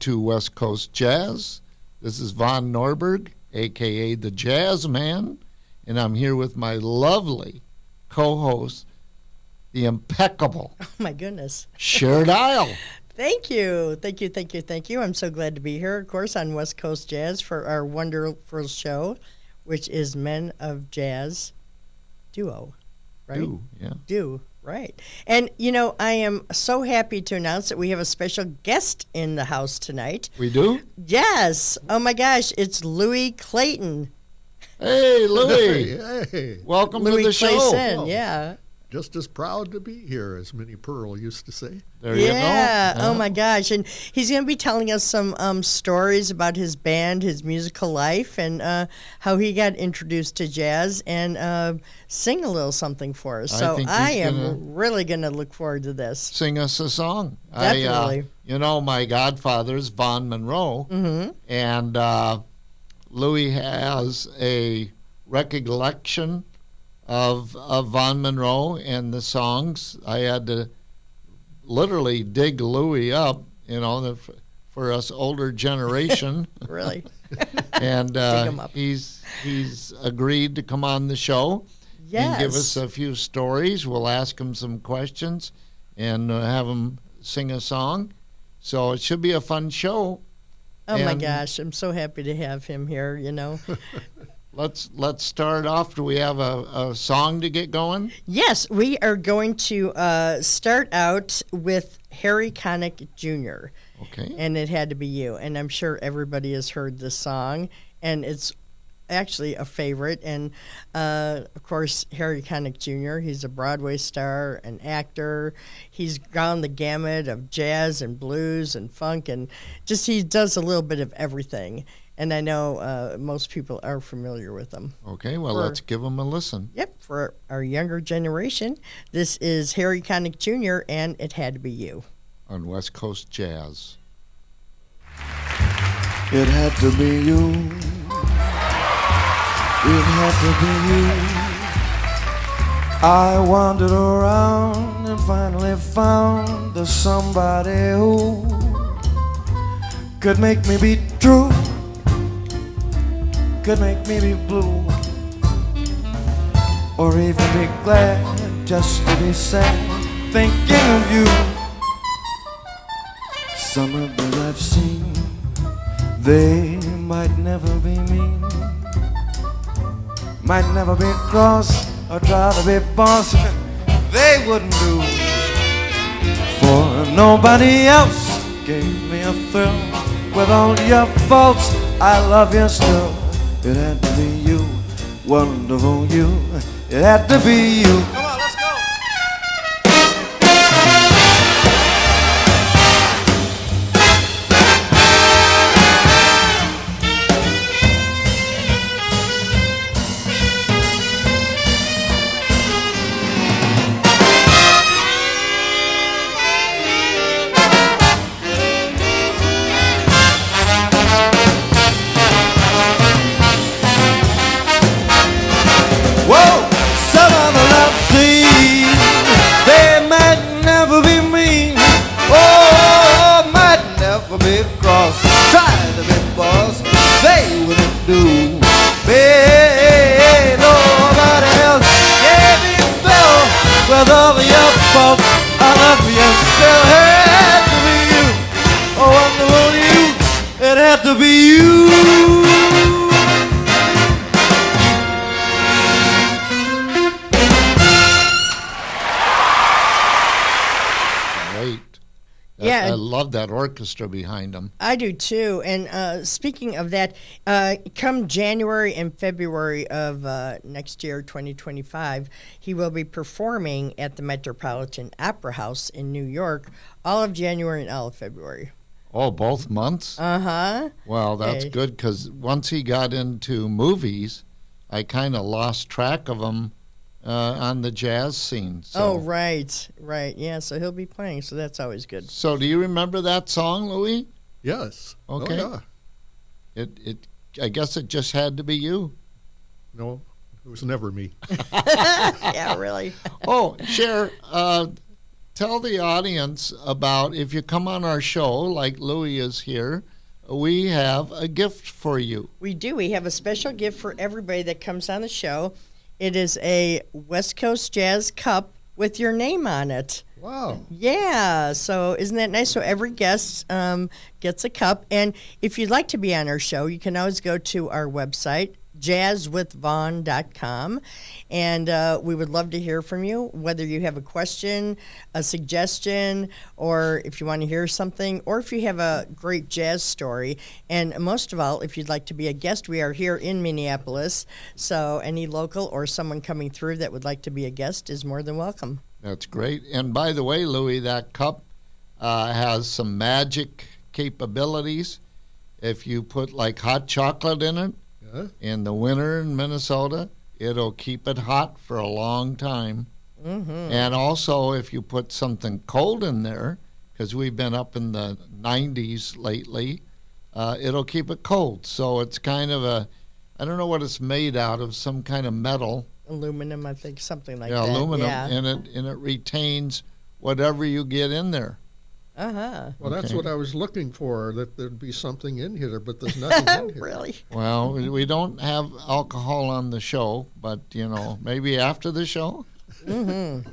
to West Coast Jazz. This is Von Norberg, a.k.a. the Jazz Man, and I'm here with my lovely co-host, the impeccable Oh, my goodness. Cher Dial. Thank you. Thank you, thank you, thank you. I'm so glad to be here, of course, on West Coast Jazz for our wonderful show, which is Men of Jazz Duo, right? Deux. Right. And, you know, I am so happy to announce that we have a special guest in the house tonight. We do? Yes. Oh, my gosh. It's Louis Clayton. Hey, Louis. Hey. Welcome Louis to the show. Clayson, Oh. yeah. Just as proud to be here, as Minnie Pearl used to say. There you go. Yeah. Oh, my gosh. And he's going to be telling us some stories about his band, his musical life, and how he got introduced to jazz, and sing a little something for us. I So think I he's gonna am really going to look forward to this. Sing us a song. Definitely. My godfather's Von Monroe, Mm-hmm. and Louis has a recollection of Von Monroe and the songs. I had to literally dig Louis up, for us older generation. Really. And Dig him up. he's agreed to come on the show Yes. and give us a few stories. We'll ask him some questions and have him sing a song. So it should be a fun show. Oh, my And- gosh. I'm so happy to have him here, you know. Let's start off. Do we have a song to get going? Yes, we are going to start out with Harry Connick Jr., Okay. and It Had to Be You. And I'm sure everybody has heard this song, and it's actually a favorite. And, of course, Harry Connick Jr., he's a Broadway star, an actor. He's gone the gamut of jazz and blues and funk, and just he does a little bit of everything. And I know most people are familiar with him. Okay, well, For- let's give him a listen. Yep, for our younger generation, this is Harry Connick Jr., and It Had to Be You. On West Coast Jazz. It had to be you. It had to be you. I wandered around and finally found the somebody who could make me be true, could make me be blue, or even be glad just to be sad thinking of you. Some of them I've seen, they might never be mean, might never be cross or try to be boss. They wouldn't do, for nobody else gave me a thrill. With all your faults, I love you still. It had to be you, wonderful you. It had to be you. Come on, let's go. Whoa! Some of the love scenes, they might never be mean. Oh, might never be cross. Trying to be boss, they wouldn't do. Hey, nobody else gave me fill. With all of your faults, I love you still. Had to be you. Oh, wonderful you. It had to be you. Great. Yeah. I love that orchestra behind him. I do too. And speaking of that, come January and February of next year, 2025, he will be performing at the Metropolitan Opera House in New York all of January and all of February. Oh, both months? Uh-huh. Well, that's Hey. good because once he got into movies, I kind of lost track of him on the jazz scene. So. Oh, right. Yeah, so he'll be playing, so that's always good. So do you remember that song, Louis? Yes. Okay. Oh, yeah. I guess it just had to be you. No, it was never me. Yeah, really. Oh, Cher, tell the audience about if you come on our show, like Louie is here, we have a gift for you. We do. We have a special gift for everybody that comes on the show. It is a West Coast Jazz cup with your name on it. Wow. Yeah, so isn't that nice? So every guest gets a cup. And if you'd like to be on our show, you can always go to our website, jazzwithvaughn.com, and we would love to hear from you, whether you have a question, a suggestion, or if you want to hear something, or if you have a great jazz story. And most of all, if you'd like to be a guest, we are here in Minneapolis, so any local or someone coming through that would like to be a guest is more than welcome. That's great. And by the way, Louie, that cup has some magic capabilities. If you put like hot chocolate in it, in the winter in Minnesota, it'll keep it hot for a long time. Mm-hmm. And also, if you put something cold in there, because we've been up in the 90s lately, it'll keep it cold. So it's kind of I don't know what it's made out of, some kind of metal. Aluminum, I think, something like that. Aluminum, yeah. and it retains whatever you get in there. Uh-huh. Well, that's what I was looking for, that there'd be something in here, but there's nothing in here. Really? Well, we don't have alcohol on the show, but, maybe after the show. Mm-hmm.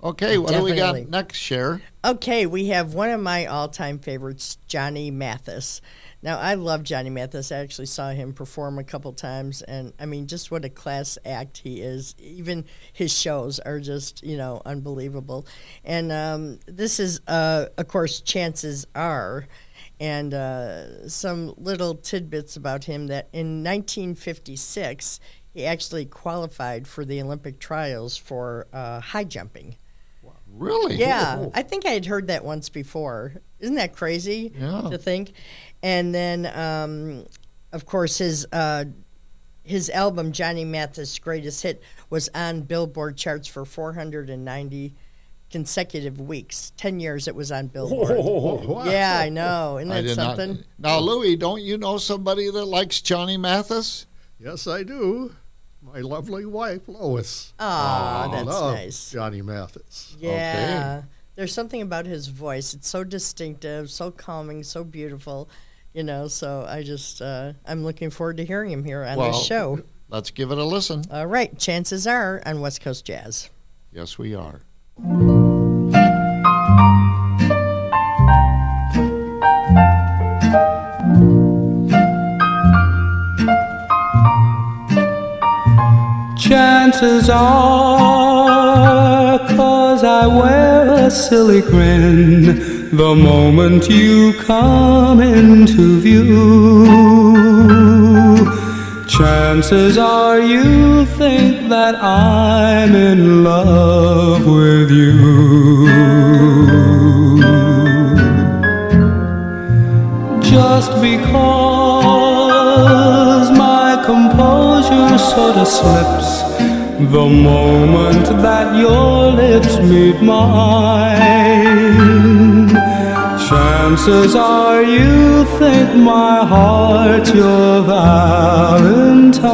Okay, what Definitely. do we got next, Cher? Okay, we have one of my all-time favorites, Johnny Mathis. Now, I love Johnny Mathis. I actually saw him perform a couple times, and, I mean, just what a class act he is. Even his shows are just, unbelievable. And this is, of course, Chances Are, and some little tidbits about him that in 1956, he actually qualified for the Olympic trials for high jumping. Really? Yeah, I think I had heard that once before. Isn't that crazy to think? And then, of course, his album, Johnny Mathis' Greatest Hit, was on Billboard charts for 490 consecutive weeks. 10 years it was on Billboard. Wow. Yeah, I know. Isn't that something? Now, Louie, don't you know somebody that likes Johnny Mathis? Yes, I do. My lovely wife, Lois. Oh, that's Love nice. Johnny Mathis. Yeah. There's something about his voice. It's so distinctive, so calming, so beautiful. So I just, I'm looking forward to hearing him here on this show. Let's give it a listen. All right, Chances Are on West Coast Jazz. Yes, we are. Chances are, 'cause I wear a silly grin the moment you come into view. Chances are you think that I'm in love with you. Just because my composure sort of slips the moment that your lips meet mine. Chances are you think my heart's your Valentine.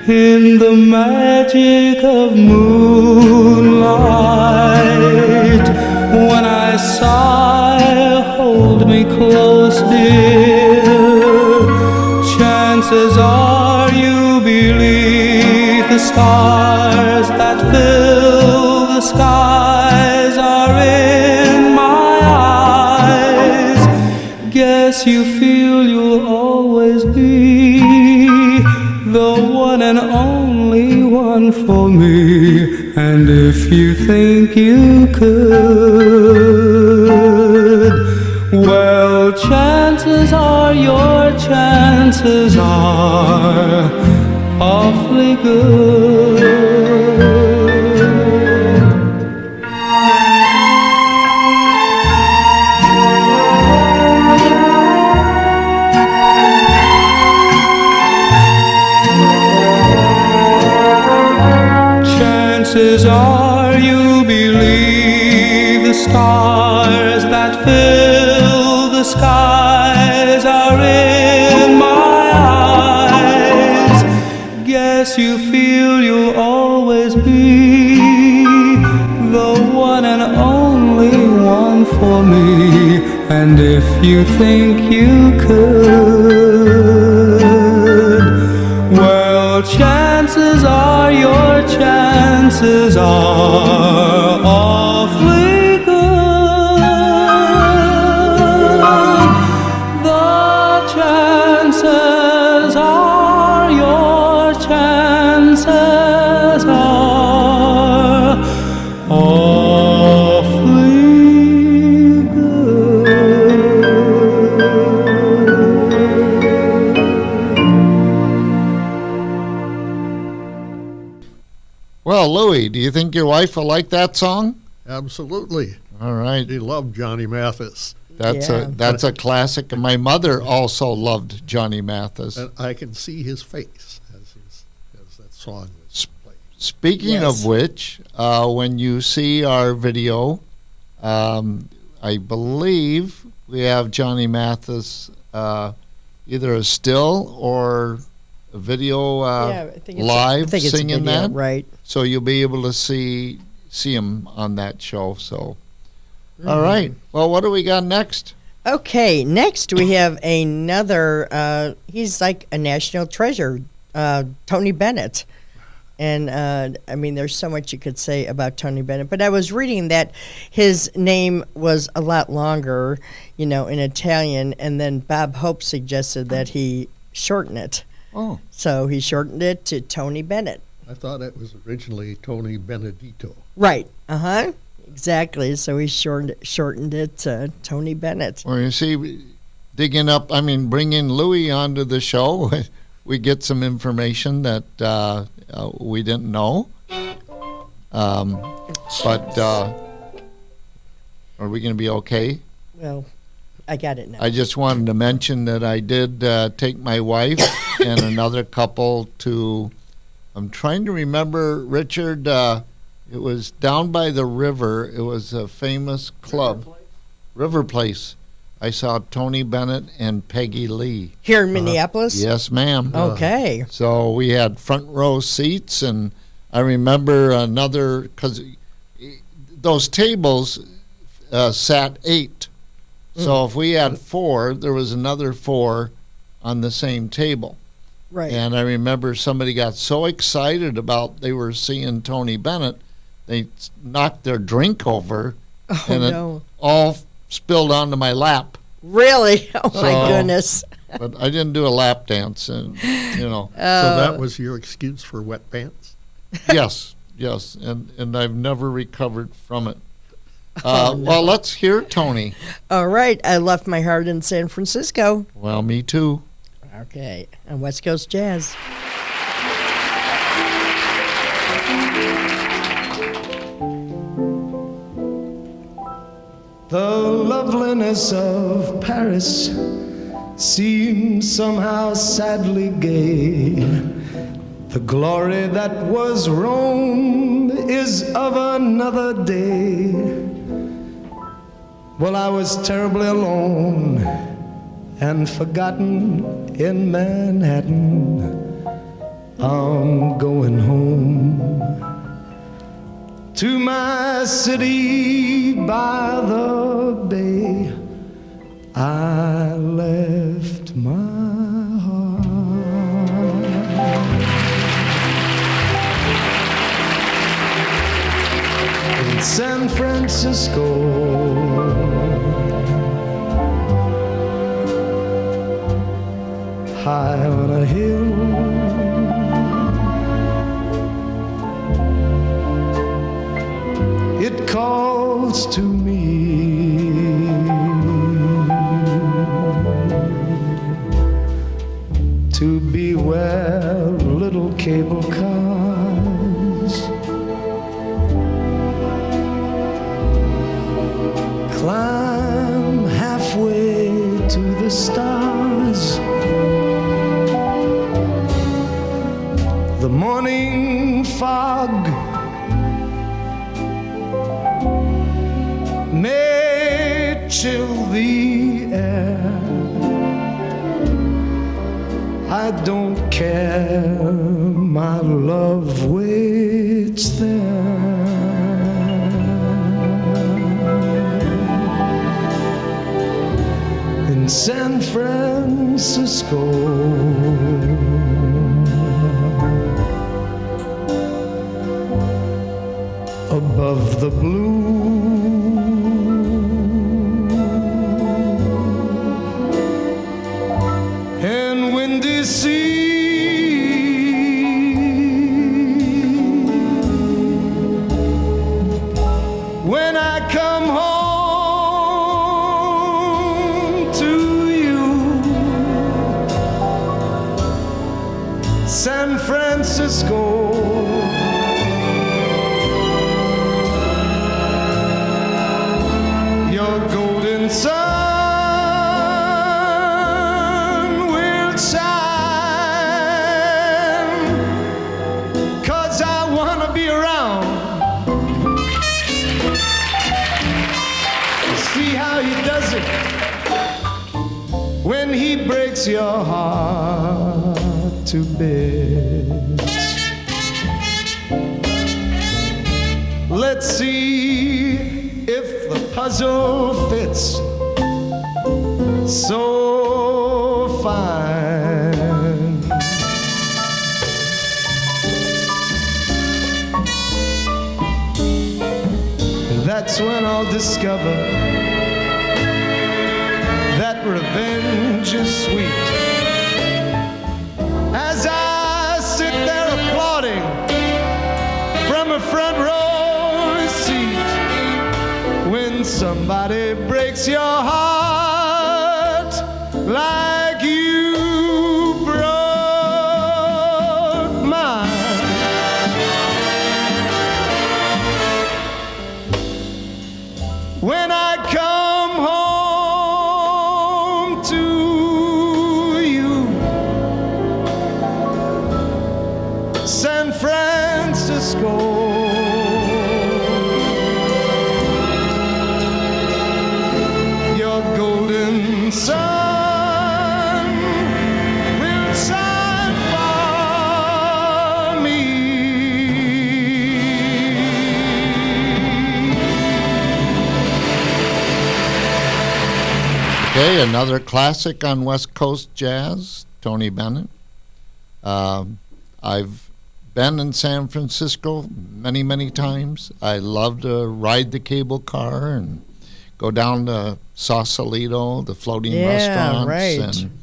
In the magic of moonlight, when I sigh, hold me close, dear. Chances are you believe the stars that fill the skies are in my eyes. Guess you feel you'll always be the one and only one for me. And if you think you could, well, chances are your chances are awfully good. Chances are you believe the stars that fill the skies are in my eyes. Guess you feel you'll always be And if you think you could, well, chances are your chances are awfully good. The chances are your chances are awfully Well, Louie, do you think your wife will like that song? Absolutely. All right. He loved Johnny Mathis. That's a classic. And my mother also loved Johnny Mathis. And I can see his face as that song was played. Speaking Yes. of which, when you see our video, I believe we have Johnny Mathis either a still or a video I think it's live I think it's a singing video, that. right? So you'll be able to see him on that show. So, all right. Well, what do we got next? Okay, next we have another, he's like a national treasure, Tony Bennett. And, I mean, there's so much you could say about Tony Bennett. But I was reading that his name was a lot longer, in Italian. And then Bob Hope suggested that he shorten it. Oh, So he shortened it to Tony Bennett. I thought it was originally Tony Benedito. Right. Uh-huh. Exactly. So he shortened it to Tony Bennett. well, you see, bringing Louie onto the show, we get some information that we didn't know. But are we going to be okay? Well, I got it now. I just wanted to mention that I did take my wife and another couple to, I'm trying to remember, Richard, it was down by the river. It was a famous club. River Place. I saw Tony Bennett and Peggy Lee. Here in Minneapolis? Yes, ma'am. Okay. So we had front row seats, and I remember another, because those tables sat 8. So if we had 4, there was another 4 on the same table. Right. And I remember somebody got so excited about they were seeing Tony Bennett, they knocked their drink over, Oh, and no. it all spilled onto my lap. Really? Oh, my So- goodness. But I didn't do a lap dance, and So that was your excuse for wet pants? yes, and I've never recovered from it. Well, let's hear Tony. All right. I left my heart in San Francisco. Well, me too. Okay. On West Coast Jazz. The loveliness of Paris seems somehow sadly gay. The glory that was Rome is of another day. Well, I was terribly alone and forgotten in Manhattan. I'm going home to my city by the bay. I left my heart in San Francisco, high on a hill. It calls to me, to be where little cable cars climb halfway to the stars. The morning fog may chill the air. I don't care, my love waits there. in San Francisco. Above the blue and windy sea, when I come home to you, San Francisco. Your golden sun will shine, 'cause I wanna be around to see how he does it when he breaks your heart to bits. Let's see if the puzzle fits so fine. That's when I'll discover that revenge is sweet. As I sit there applauding from a front row seat, when somebody breaks your heart like you broke mine. When I come home to you, San Francisco. Sun will shine for me. Okay, another classic on West Coast jazz, Tony Bennett. I've been in San Francisco many, many times. I love to ride the cable car and go down to Sausalito, the floating restaurants, right. and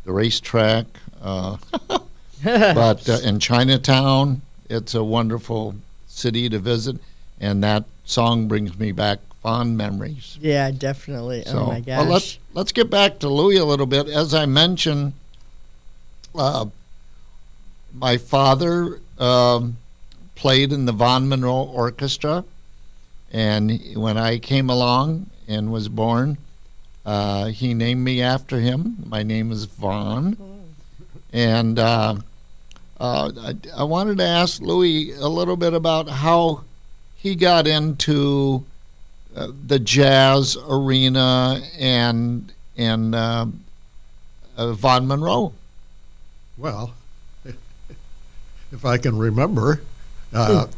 the racetrack. But in Chinatown, it's a wonderful city to visit, and that song brings me back fond memories. Yeah, definitely. So, oh my gosh. well, let's get back to Louis a little bit. As I mentioned, my father played in the Von Monroe Orchestra, and when I came along and was born, he named me after him. My name is Vaughn. And I wanted to ask Louis a little bit about how he got into the jazz arena and Von Monroe. Well, if I can remember, I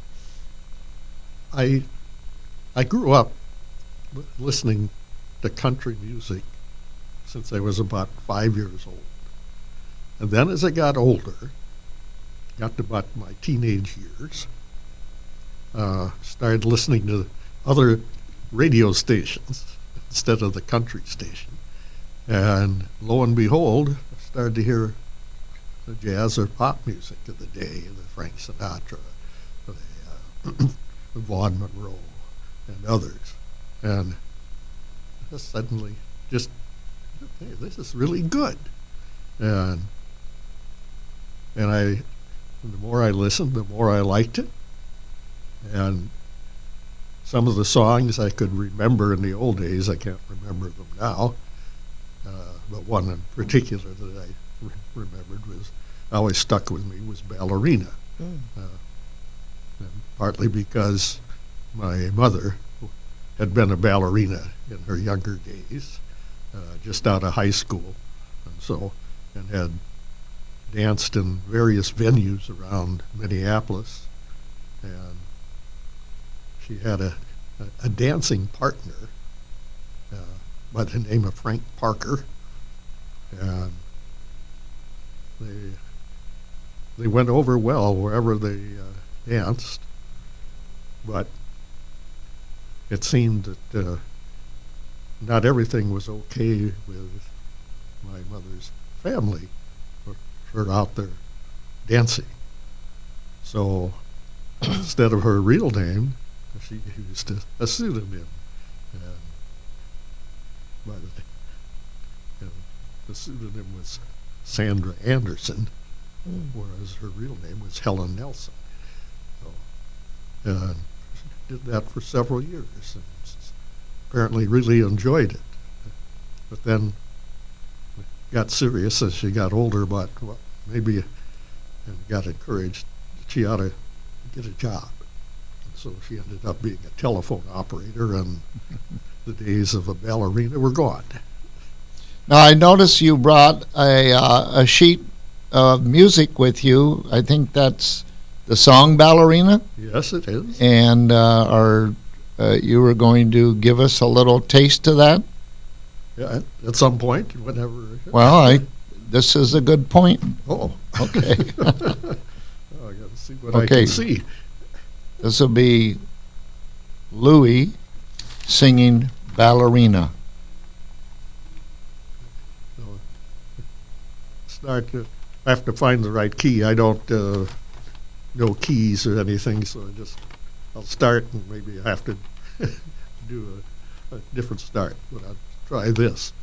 grew up listening to country music since I was about 5 years old. And then as I got older, got to about my teenage years, started listening to other radio stations instead of the country station. And lo and behold, I started to hear the jazz or pop music of the day, the Frank Sinatra, the Vaughn Monroe, and others. And just suddenly just, hey, this is really good. And the more I listened, the more I liked it. And some of the songs I could remember in the old days, I can't remember them now. But one in particular that I remembered always stuck with me was Ballerina. And partly because my mother had been a ballerina in her younger days, just out of high school, and had danced in various venues around Minneapolis, and she had a dancing partner by the name of Frank Parker, and they went over well wherever they danced, but it seemed that not everything was okay with my mother's family for out there dancing. So instead of her real name, she used a pseudonym. And by the pseudonym was Sandra Anderson, whereas her real name was Helen Nelson. So, did that for several years, and apparently really enjoyed it. But then it got serious as she got older, but maybe, and got encouraged that she ought to get a job. And so she ended up being a telephone operator, and the days of a ballerina were gone. Now, I noticed you brought a sheet of music with you. I think that's the song Ballerina. Yes, it is. And you were going to give us a little taste of that? Yeah, at some point, whenever. Well, this is a good point. Oh, Okay. I got to see what I can see. This will be Louis singing Ballerina. I have to find the right key. I don't know keys or anything, so I'll start, and maybe I have to do a different start, but I'll try this.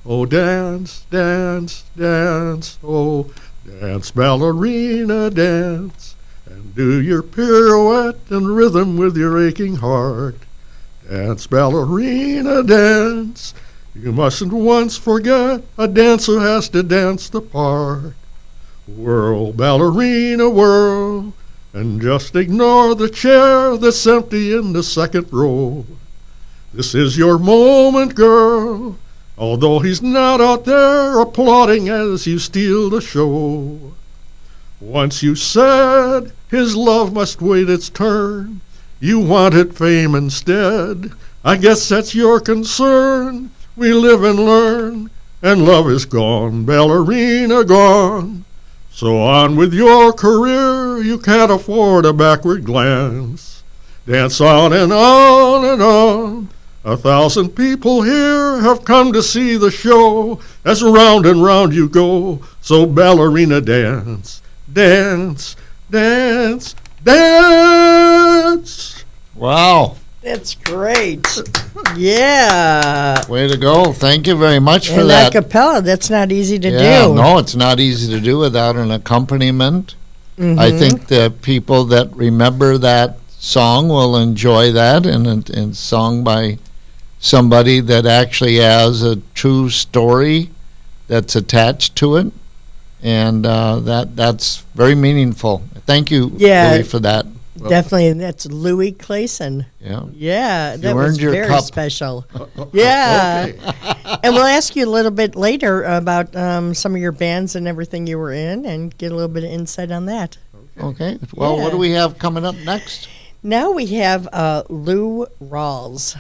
Oh, dance, dance, dance, oh, dance, ballerina, dance, and do your pirouette and rhythm with your aching heart. Dance, ballerina, dance. You mustn't once forget a dancer has to dance the part. Whirl, ballerina, whirl, and just ignore the chair that's empty in the second row. This is your moment, girl, although he's not out there applauding as you steal the show. Once you said his love must wait its turn, you wanted fame instead. I guess that's your concern. We live and learn, and love is gone, ballerina gone. So on with your career, you can't afford a backward glance. Dance on and on and on. 1,000 people here have come to see the show as round and round you go. So ballerina dance, dance, dance, dance. Wow. That's great. Yeah. Way to go. Thank you very much for And that. a cappella, that's not easy to Yeah, do. no, it's not easy to do without an accompaniment. Mhm. I think the people that remember that song will enjoy that, and it's sung by somebody that actually has a true story that's attached to it, and that's very meaningful. Thank you, Yeah. Louis, for that. Definitely, and that's Louis Clayson. Yeah. Yeah, that earned was your very cup. special. Yeah. Okay. And we'll ask you a little bit later about some of your bands and everything you were in, and get a little bit of insight on that. Okay. Well, what Yeah. do we have coming up next? Now we have Lou Rawls,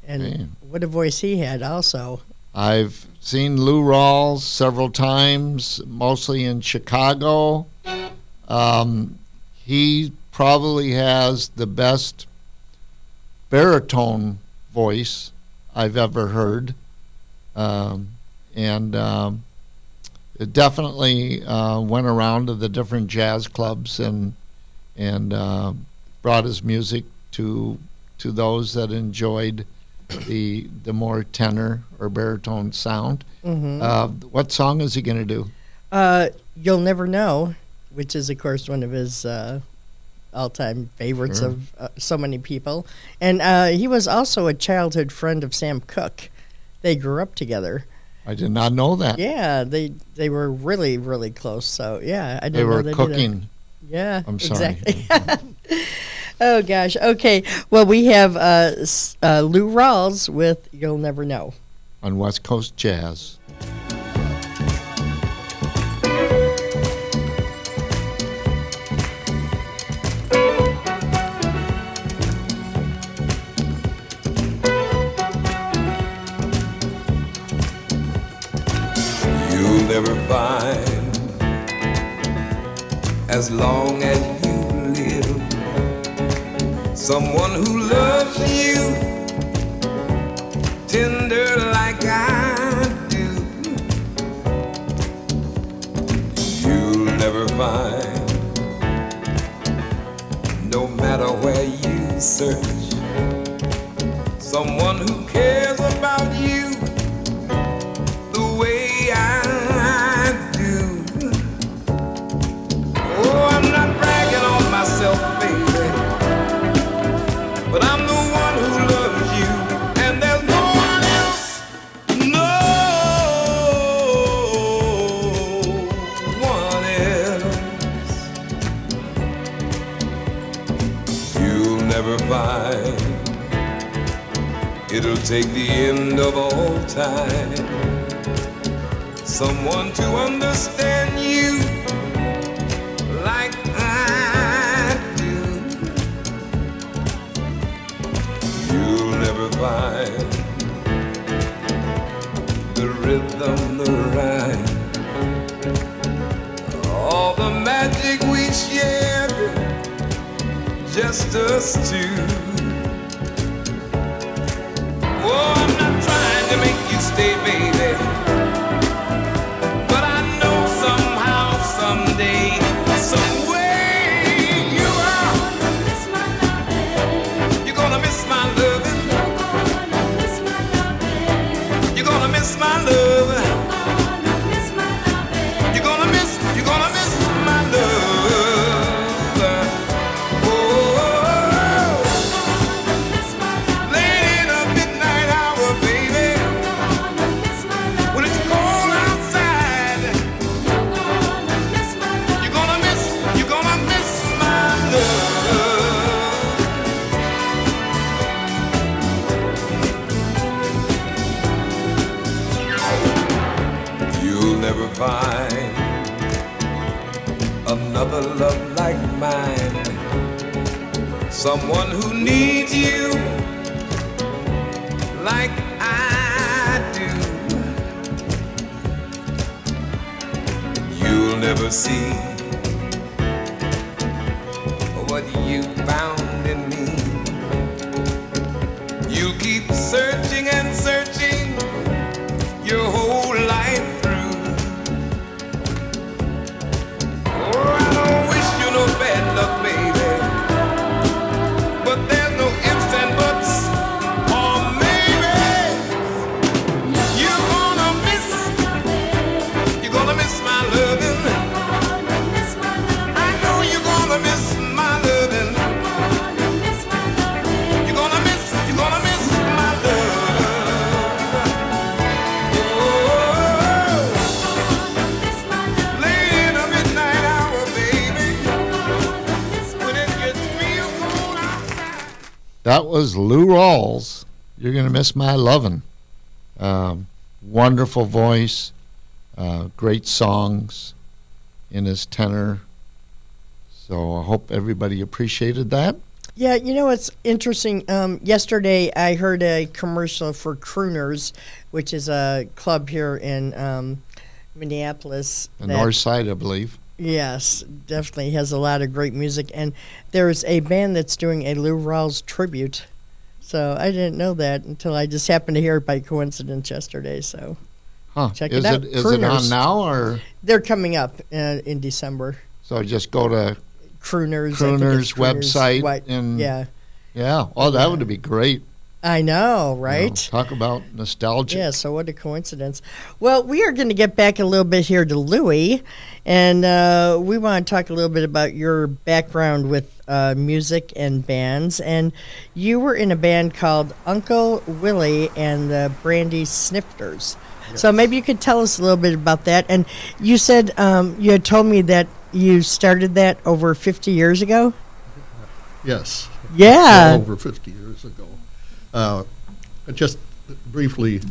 and Okay. what a voice he had also. I've seen Lou Rawls several times, mostly in Chicago. He probably has the best baritone voice I've ever heard. It definitely went around to the different jazz clubs and brought his music to those that enjoyed the more tenor or baritone sound. What song is he going to do? You'll Never Know, which is, of course, one of his all-time favorites Sure. of so many people. And he was also a childhood friend of Sam Cooke. They grew up together. I did not know that. Yeah, they were really, really close. So, yeah, I didn't They know were that cooking. Either. Yeah, I'm sorry. exactly. Oh, gosh. Okay, well, we have Lou Rawls with You'll Never Know. On West Coast Jazz. You'll never find, as long as you live, someone who loves you tender like I do. You'll never find, no matter where you search, someone who cares about you the way I do. Oh, I'm not bragging on myself, baby, but I'm the one who loves you, and there's no one else, no one else. You'll never find, it'll take the end of all time, someone to understand you like I do. You'll never find the rhythm, the rhyme, all the magic we shared, just us two. Oh, I'm not trying to make you stay, baby, but I know somehow, someday, some way you are. You're gonna miss my loving. You're gonna miss my loving. You're gonna miss my love. Oh, late in the midnight hour, baby, when it's cold outside, you're gonna miss my love. You'll never find another love like mine, someone who needs you like I do. You'll never see what you found in me. You'll keep searching and searching your whole life through. Oh, I don't wish you no bad luck, baby, but there's no ifs and buts, or maybe you're gonna miss my loving. I know you're gonna miss my loving. You're gonna miss my love. Oh, late in the midnight hour, baby, when it gets real cold outside. That was Lou Rawls. You're going to miss my lovin'. Wonderful voice, great songs in his tenor. So I hope everybody appreciated that. Yeah, you know what's interesting? Yesterday I heard a commercial for Crooners, which is a club here in Minneapolis. The North Side, I believe. Yes, definitely has a lot of great music. And there's a band that's doing a Lou Rawls tribute. So I didn't know that until I just happened to hear it by coincidence yesterday. So check it out. Is it on now, or they're coming up in December? so just go to Crooners website and yeah. Oh, that would be great. I know, right? You know, talk about nostalgia. Yeah, so what a coincidence. Well, we are going to get back a little bit here to Louie, and we want to talk a little bit about your background with music and bands. And you were in a band called Uncle Willie and the Brandy Snifters. Yes. So maybe you could tell us a little bit about that. And you said you had told me that you started that over 50 years ago? Yes. Yeah. Well, over 50 years ago. Just briefly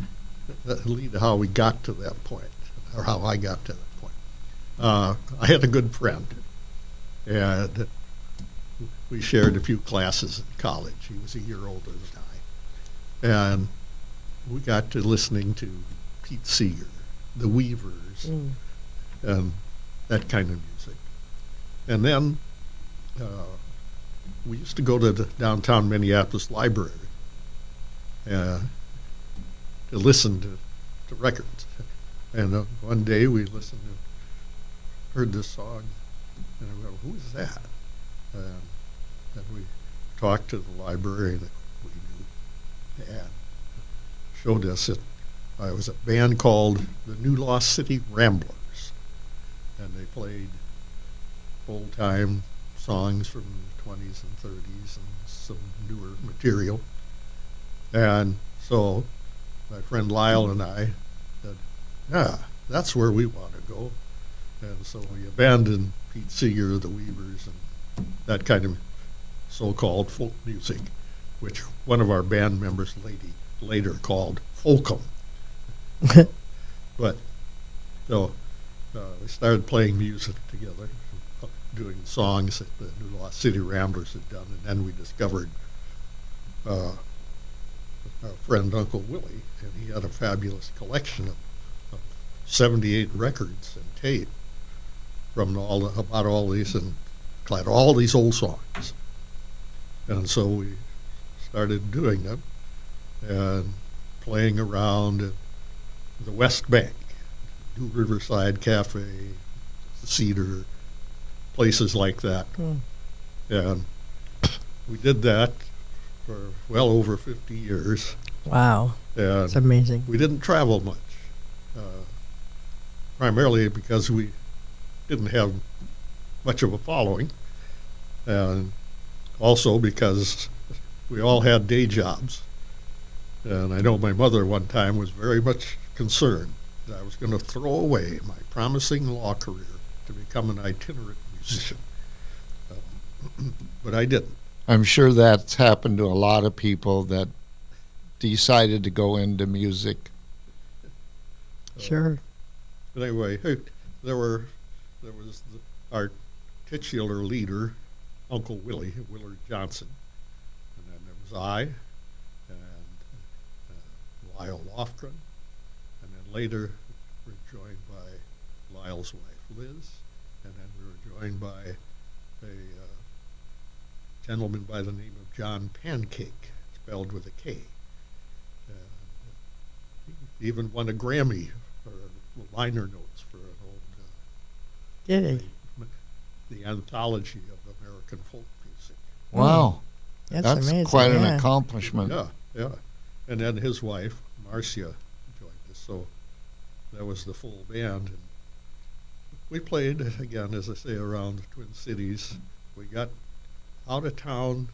lead to how we got to that point, or how I got to that point. I had a good friend, and we shared a few classes in college. He was a year older than I. And we got to listening to Pete Seeger the Weavers, and that kind of music. And then we used to go to the downtown Minneapolis library to listen to records. And one day we heard this song, and I went, "Who is that?" And we talked to the librarian that we knew, and showed us it. It was a band called the New Lost City Ramblers, and they played old-time songs from the 20s and 30s and some newer material. And so my friend Lyle and I said, "Yeah, that's where we want to go." And so we abandoned Pete Seeger, the Weavers, and that kind of so-called folk music, which one of our band members later called folkum. But so we started playing music together, doing songs that the New Lost City Ramblers had done, and then we discovered our friend Uncle Willie, and he had a fabulous collection of 78 records and tape from about all these, and had all these old songs. And so we started doing them and playing around at the West Bank, New Riverside Cafe, the Cedar, places like that. And we did that for well over 50 years. Wow. And It's amazing. we didn't travel much, primarily because we didn't have much of a following, and also because we all had day jobs. And I know my mother one time was very much concerned that I was going to throw away my promising law career to become an itinerant musician. But I didn't. I'm sure that's happened to a lot of people that decided to go into music. Sure. But anyway, there was our titular leader, Uncle Willie, Willard Johnson, and then there was I, and Lyle Lofgren, and then later we were joined by Lyle's wife, Liz, and then we were joined by a gentleman by the name of John Pancake, spelled with a K. He even won a Grammy for liner notes for an old Did he? the anthology of American folk music. Wow. That's That's amazing. quite an yeah. accomplishment. Yeah. And then his wife, Marcia, joined us. So that was the full band. And we played, again, as I say, around the Twin Cities. We got out of town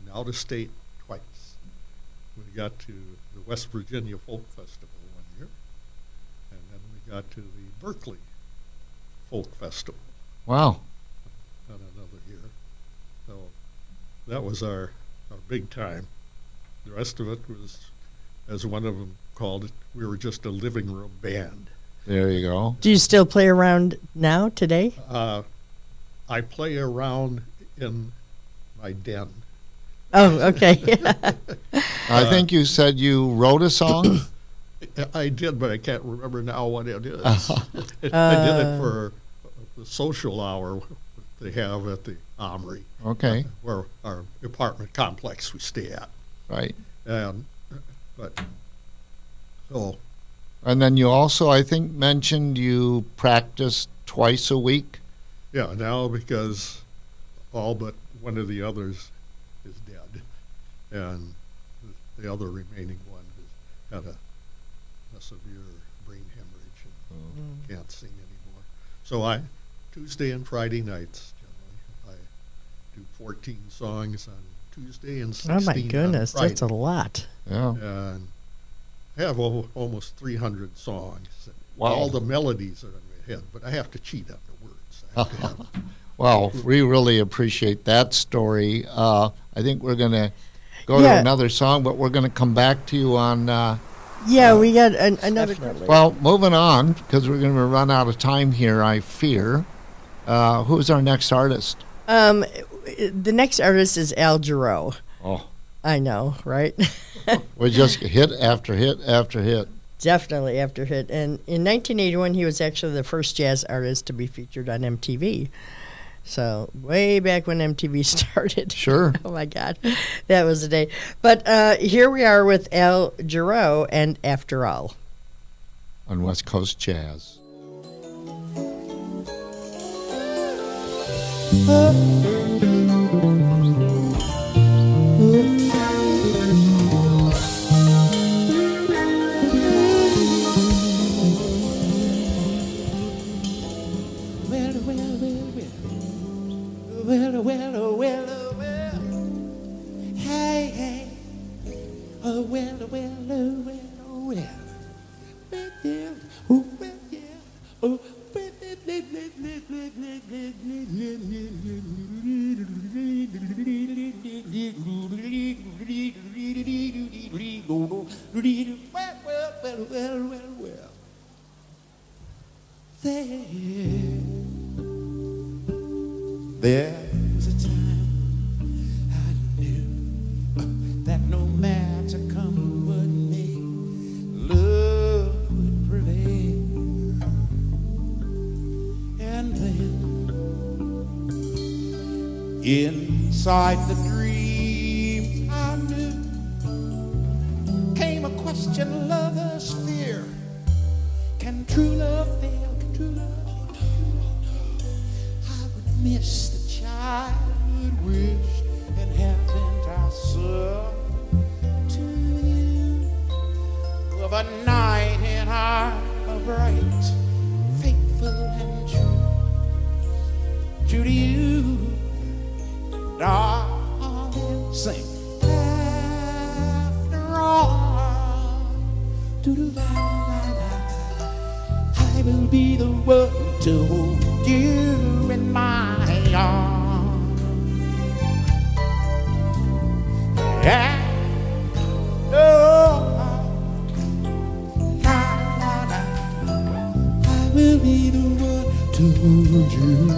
and out of state twice. We got to the West Virginia Folk Festival one year, and then we got to the Berkeley Folk Festival Wow. another year. So that was our big time. The rest of it was, as one of them called it, we were just a living room band. There you go. Do you still play around now, today? I play around in my den. Oh, okay. I think you said you wrote a song. I did, but I can't remember now what it is. I did it for the social hour they have at the Omri, Okay. where our apartment complex we stay at. Right. But so And then you also, I think, mentioned you practice twice a week. yeah, now because all but one of the others is dead, and the other remaining one has had a severe brain hemorrhage and can't sing anymore. So Tuesday and Friday nights generally, I do 14 songs on Tuesday and 16 Oh, my goodness. on Friday. That's a lot. Yeah. And I have almost 300 songs. Wow. All the melodies are in my head, but I have to cheat on the words. I have to have Well, we really appreciate that story. I think we're going to go Yeah. to another song, but we're going to come back to you on. Yeah, we got another. Well, moving on, because we're going to run out of time here, I fear. Who's our next artist? The next artist is Al Jarreau. Oh, I know, right? we just hit after hit after hit. Definitely after hit. And in 1981, he was actually the first jazz artist to be featured on MTV. So way back when MTV started. Sure. Oh, my God. That was the day. But here we are with Al Jarreau and After All. On West Coast Jazz. Hey, hey. Oh, well, well, oh, well, oh, well. Well, yeah. Oh, well, yeah. Oh, well. There was a time I knew that no matter come what may, love would prevail. And then, inside the dream I knew, came a question lovers fear. Can true love fail? Can true love fail? I would miss the childhood wish, and haven't I sung to you of a night in harbor bright, faithful and true to you, darling, sing. After all, I will be the one to hold you in my arms. I will be the one to hold you.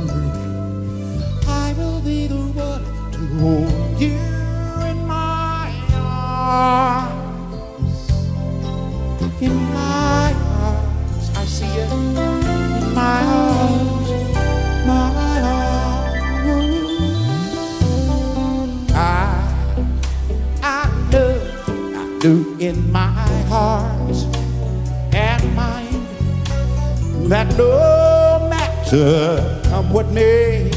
I will be the one to hold you in my arms. In my arms, I see it. In my arms, my arms. I know in my heart and mind that no matter come what may,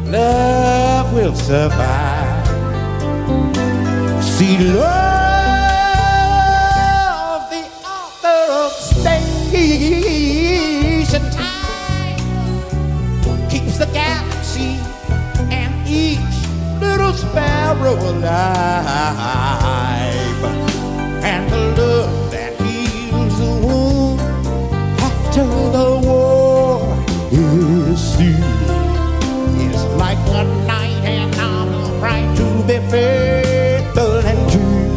love will survive. See, love, the author of space and time, keeps the galaxy and each little sparrow alive. And the love that heals the wound after the war is still, is like a night and I'm trying to be faithful and true.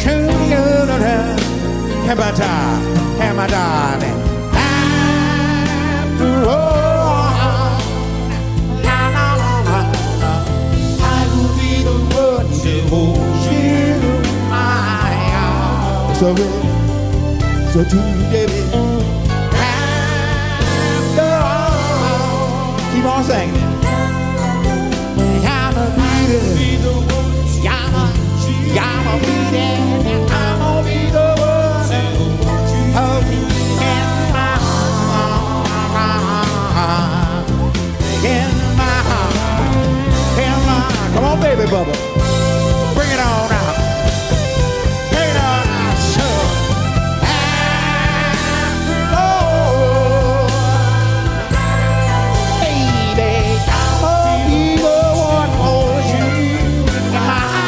True to you, my darling. After all, I will be the one to hold you in my arms. So today, after all, keep on singing. I'ma be the one. I'ma be there, and I'ma be the one to hold you in my arms, in my heart, in my. Come on, baby, Bubba, bring it on out, bring it on out, sure. After all, baby, I'ma be the one for you in my heart.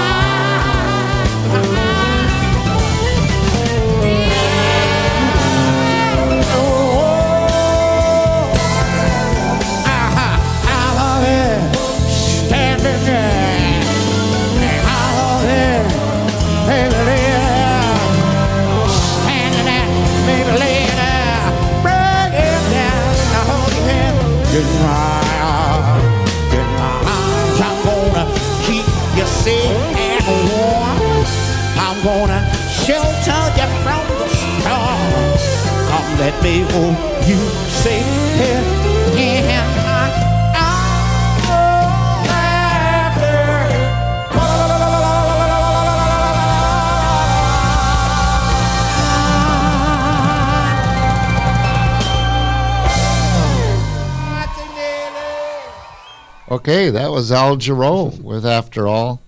let me hold you. Say, Okay, that was Al Jarreau with After All.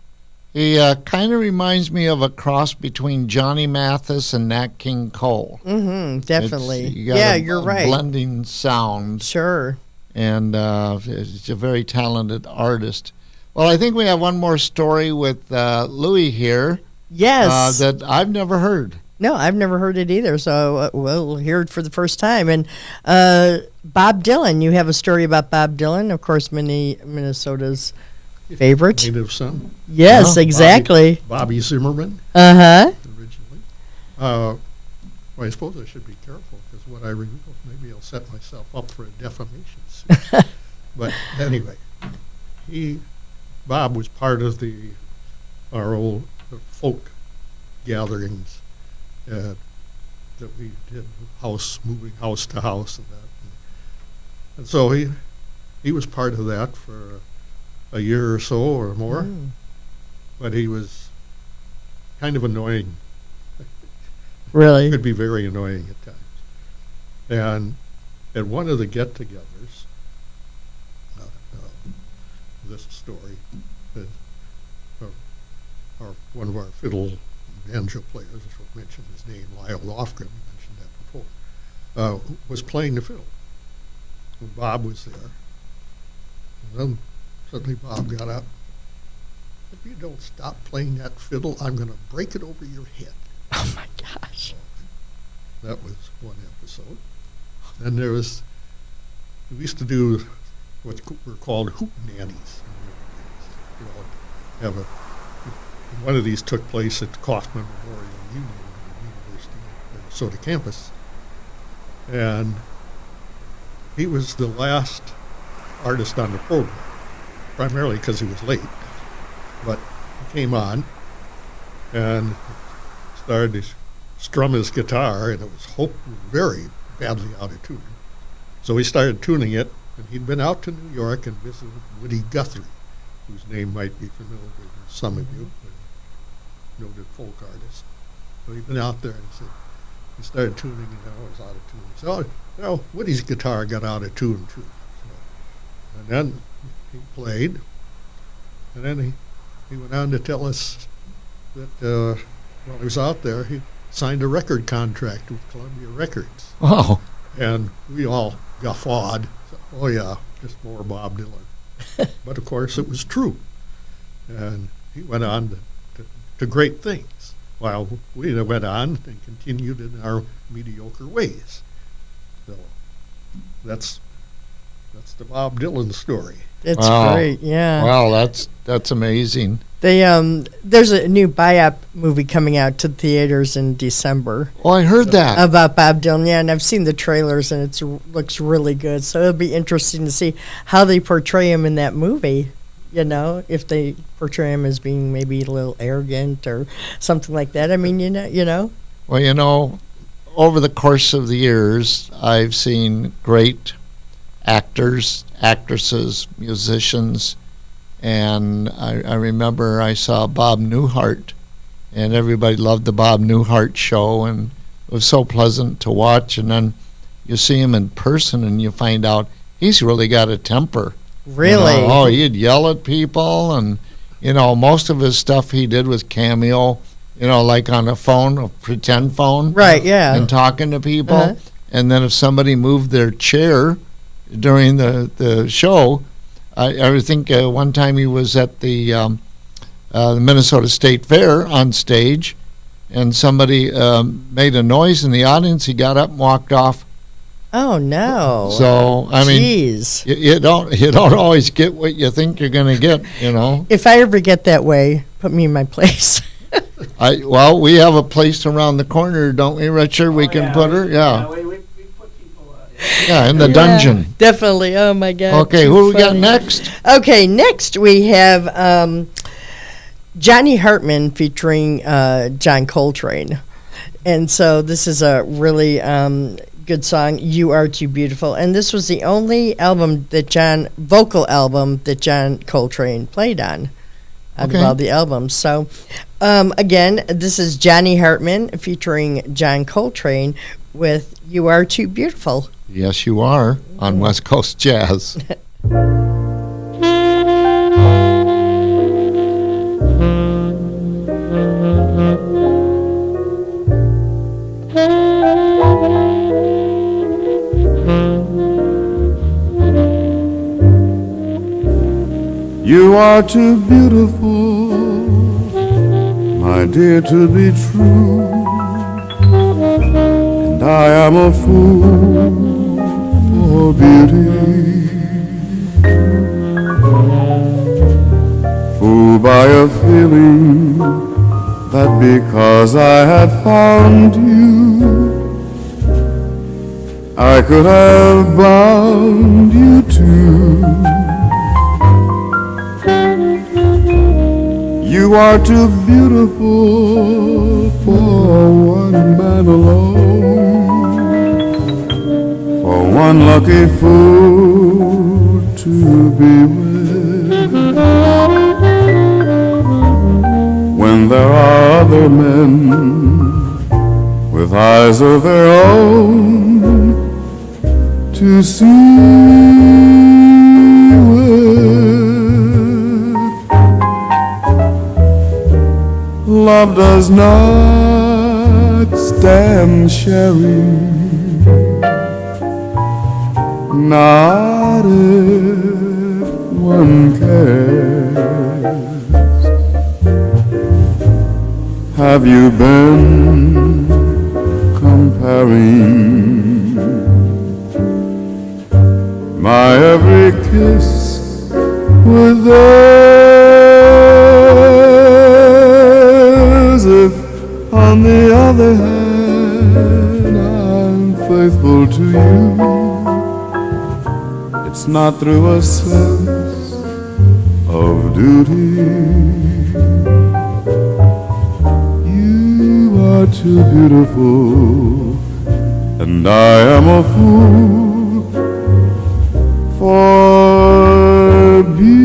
He kind of reminds me of a cross between Johnny Mathis and Nat King Cole. Mm-hmm, definitely. Yeah, you're right. Blending sounds. Sure. And he's a very talented artist. Well, I think we have one more story with Louis here. Yes. That I've never heard. No, I've never heard it either, so we'll hear it for the first time. And Bob Dylan, you have a story about Bob Dylan, of course, Minnesota's favorite. Native son. Yes, exactly. Bobby Zimmerman. Uh-huh. Originally. Well, I suppose I should be careful because what I reveal, maybe I'll set myself up for a defamation suit. But anyway, Bob was part of our old folk gatherings that we did, moving house to house and that. And so he was part of that for a year or so or more. Mm. But he was kind of annoying. Really? Could be very annoying at times. And at one of the get-togethers, this story, one of our fiddle banjo players, I mentioned his name, Lyle Lofgren, mentioned that before, was playing the fiddle. And Bob was there. And then suddenly Bob got up. If you don't stop playing that fiddle, I'm going to break it over your head. Oh, my gosh. So that was one episode. Then we used to do what were called hootenannies. You know, one of these took place at the Kaufman Memorial Union at the University of Minnesota campus. And he was the last artist on the program, primarily because he was late. But he came on and started to strum his guitar, and it was very badly out of tune. So he started tuning it, and he'd been out to New York and visited Woody Guthrie, whose name might be familiar to some of you, noted folk artist. So he'd been out there and he started tuning, and it was out of tune. So, Woody's guitar got out of tune too. So, and then he played, and then he went on to tell us that while he was out there, he signed a record contract with Columbia Records. Wow. And we all guffawed. Oh, yeah, just more Bob Dylan. But, of course, it was true. And he went on to great things, while we went on and continued in our mediocre ways. So that's the Bob Dylan story. It's great, yeah. Wow, that's amazing. There's a new biop movie coming out to theaters in December. Oh, I heard that. About Bob Dylan, yeah, and I've seen the trailers, and it looks really good. So it'll be interesting to see how they portray him in that movie, you know, if they portray him as being maybe a little arrogant or something like that. I mean, you know. Well, you know, over the course of the years, I've seen great actors, actresses, musicians, and I remember I saw Bob Newhart, and everybody loved the Bob Newhart show, and it was so pleasant to watch. And then you see him in person, and you find out he's really got a temper. Really? You know? Oh, he'd yell at people, and, you know, most of his stuff he did was cameo, you know, like on a phone, a pretend phone. Right, yeah. And talking to people. Uh-huh. And then if somebody moved their chair during the show, I think one time he was at the Minnesota State Fair on stage, and somebody made a noise in the audience. He got up and walked off. Oh no! So I mean, jeez, you don't always get what you think you're going to get, you know. If I ever get that way, put me in my place. Well, we have a place around the corner, don't we, Richard? We can put her, yeah. We put people Yeah, in the dungeon. Definitely. Oh my God. Okay, who we got next? Okay, next we have Johnny Hartman featuring John Coltrane. And so this is a really good song, "You Are Too Beautiful," and this was the only vocal album that John Coltrane played on out of all the albums. So, again, this is Johnny Hartman featuring John Coltrane with "You Are Too Beautiful." Yes, you are on West Coast Jazz. You are too beautiful, my dear, to be true, and I am a fool for beauty, fooled by a feeling that because I had found you, I could have bound you too. You are too beautiful for one man alone, for one lucky fool to be with, when there are other men with eyes of their own to see with. Love does not stand sharing, not if one cares. Have you been comparing my every kiss with theirs? If on the other hand I'm faithful to you, it's not through a sense of duty. You are too beautiful, and I am a fool for beauty.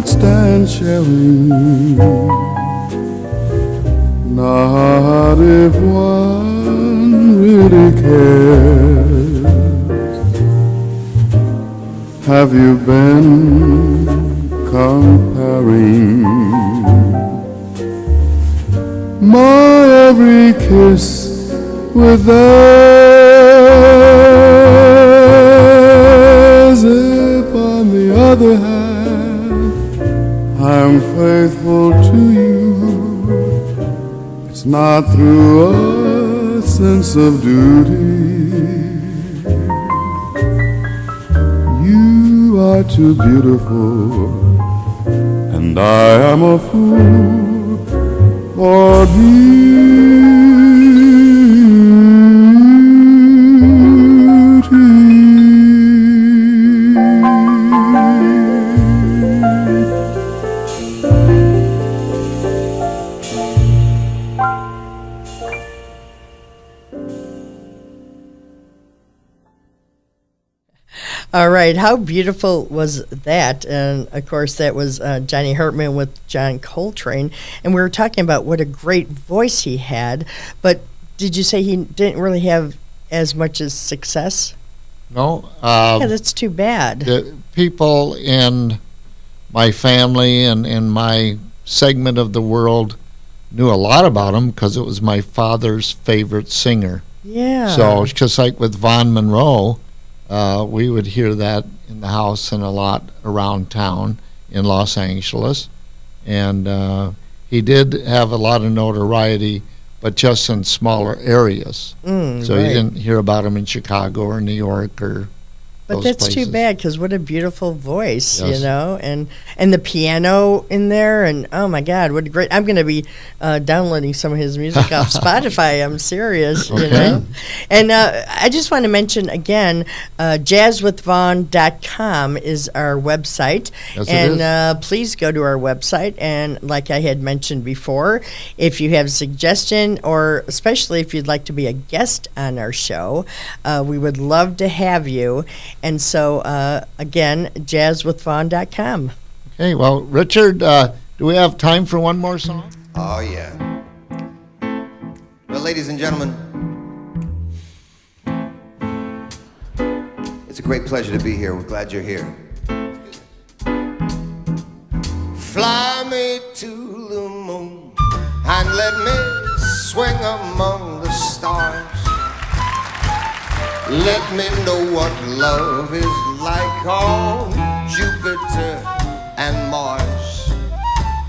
Stand sharing, not if one really cares. Have you been comparing my every kiss with theirs. If on the other hand I'm faithful to you, it's not through a sense of duty. You are too beautiful, and I am a fool for All right, how beautiful was that? And of course, that was Johnny Hartman with John Coltrane. And we were talking about what a great voice he had. But did you say he didn't really have as much as success? No. Yeah, that's too bad. The people in my family and in my segment of the world knew a lot about him because it was my father's favorite singer. Yeah. So it's just like with Vaughn Monroe. We would hear that in the house and a lot around town in Los Angeles. And he did have a lot of notoriety, but just in smaller areas. So right. you didn't hear about him in Chicago or New York or But those that's places. too bad because what a beautiful voice, Yes. you know, and the piano in there, and oh my God, what a great! I'm going to be downloading some of his music off Spotify. I'm serious, you Okay. know. And I just want to mention again, jazzwithvaughn.com is our website, Yes, it and is. please go to our website. And like I had mentioned before, if you have a suggestion, or especially if you'd like to be a guest on our show, we would love to have you. And so, again, jazzwithvaughn.com. Okay, well, Richard, do we have time for one more song? Oh, yeah. Well, ladies and gentlemen, it's a great pleasure to be here. We're glad you're here. Fly me to the moon and let me swing among the stars. Let me know what love is like on Jupiter and Mars.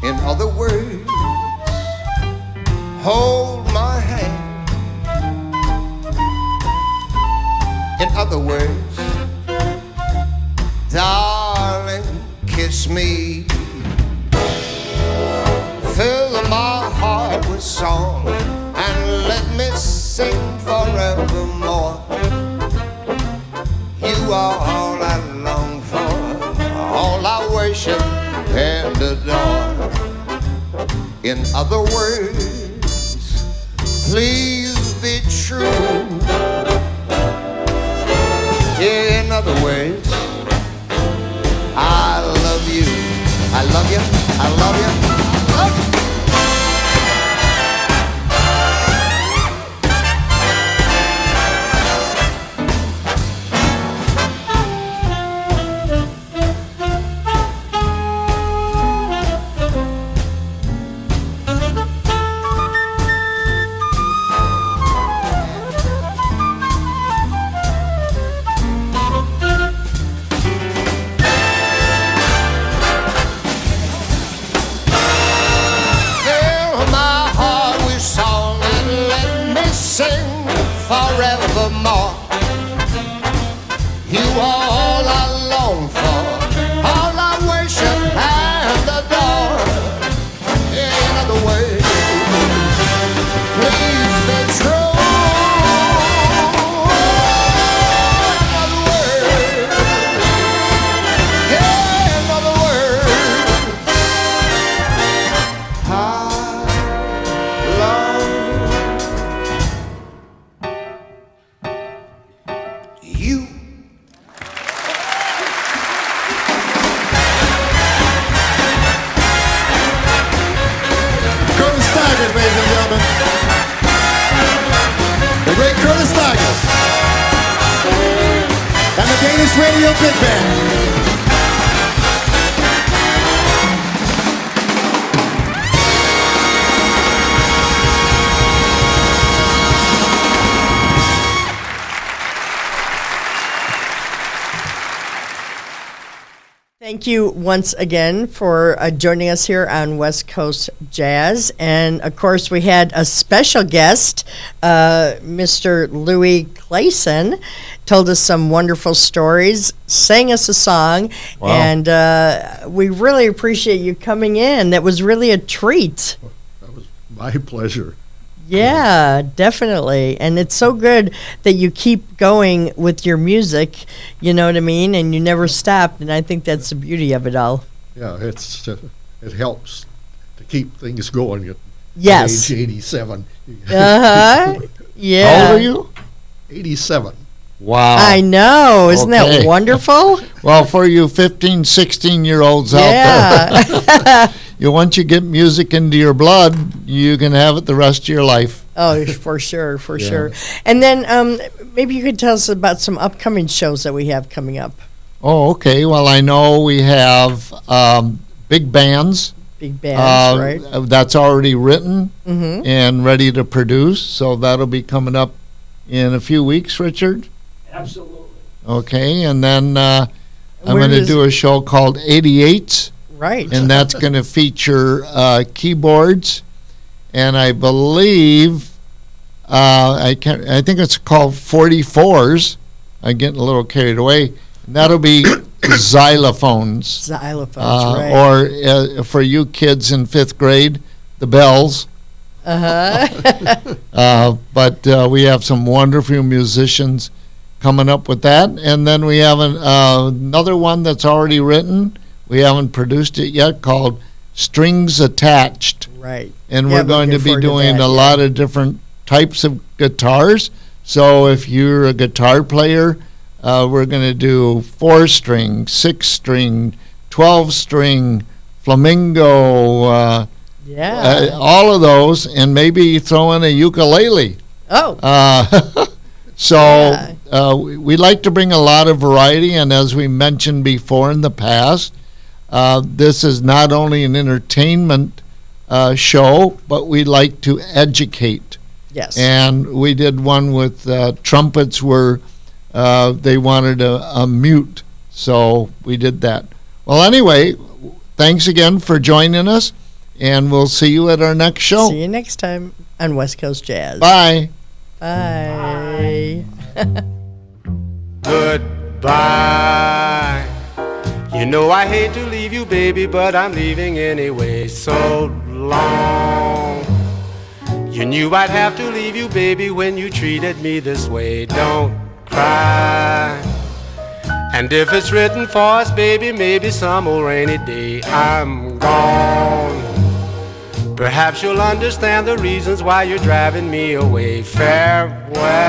In other words, hold my hand. In other words, darling, kiss me. Fill my heart with song and let me sing forevermore. You are all I long for, all I worship and adore. In other words, please be true. In other words, I love you. I love you. I love you. I love you. Forevermore, you are all I long for, all I worship and adore. In other words, please be true. In other words, yeah, in other words, I love you. Curtis Tigers, ladies and gentlemen. The great Curtis Tigers. And the Danish Radio Big Band. Thank you once again for joining us here on West Coast Jazz. And, of course, we had a special guest, Mr. Louis Clayson, told us some wonderful stories, sang us a song, Wow. and we really appreciate you coming in. That was really a treat. That was my pleasure. Yeah, definitely. And it's so good that you keep going with your music, you know what I mean? And you never stopped. And I think that's the beauty of it all. Yeah, it helps to keep things going at Yes. age 87. Uh-huh. Yeah. How old are you? 87. Wow. I know. Isn't Okay. that wonderful? Well, for you 15, 16-year-olds out Yeah. there, once you get music into your blood, you can have it the rest of your life. Oh, for sure, for Yeah. sure. And then maybe you could tell us about some upcoming shows that we have coming up. Oh, okay. Well, I know we have big bands. Big bands, right? That's already written Mm-hmm. and ready to produce, so that'll be coming up in a few weeks, Richard. Absolutely. Okay, and then I'm Where going to does- do a show called 88s, Right. and that's going to feature keyboards, and I believe I think it's called 44s. I'm getting a little carried away. And that'll be xylophones, Xylophones, right. or for you kids in 5th grade, the bells. Uh-huh. But we have some wonderful musicians coming up with that. And then we have another one that's already written. We haven't produced it yet, called Strings Attached. Right. And Yeah, we're going to looking be forward to doing that, a yeah. lot of different types of guitars. So if you're a guitar player, we're going to do 4-string, 6-string, 12-string, flamingo, Yeah. all of those, and maybe throw in a ukulele. Oh. So we like to bring a lot of variety, and as we mentioned before in the past, this is not only an entertainment show, but we like to educate. Yes. And we did one with trumpets where they wanted a mute, so we did that. Well, anyway, thanks again for joining us, and we'll see you at our next show. See you next time on West Coast Jazz. Bye. Bye. Goodbye. You know I hate to leave you, baby, but I'm leaving anyway. So long. You knew I'd have to leave you, baby, when you treated me this way. Don't cry. And if it's written for us, baby, maybe some old rainy day I'm gone. Perhaps you'll understand the reasons why you're driving me away. Farewell.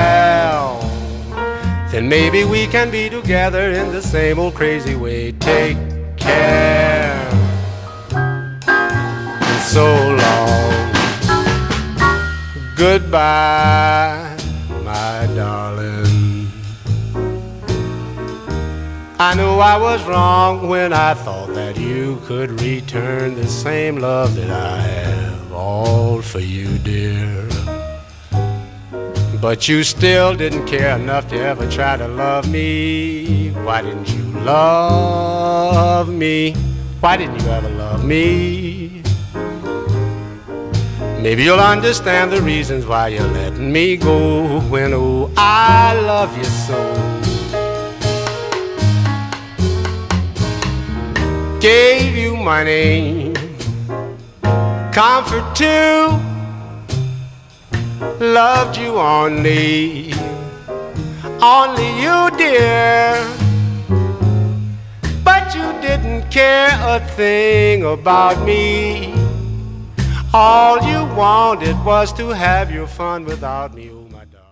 Then maybe we can be together in the same old crazy way. Take care. So long. Goodbye, my darling. I know I was wrong when I thought that you could return the same love that I have, all for you, dear. But you still didn't care enough to ever try to love me. Why didn't you love me? Why didn't you ever love me? Maybe you'll understand the reasons why you're letting me go when, oh, I love you so. Gave you money, comfort too, loved you only you, dear. But you didn't care a thing about me. All you wanted was to have your fun without me, oh my darling.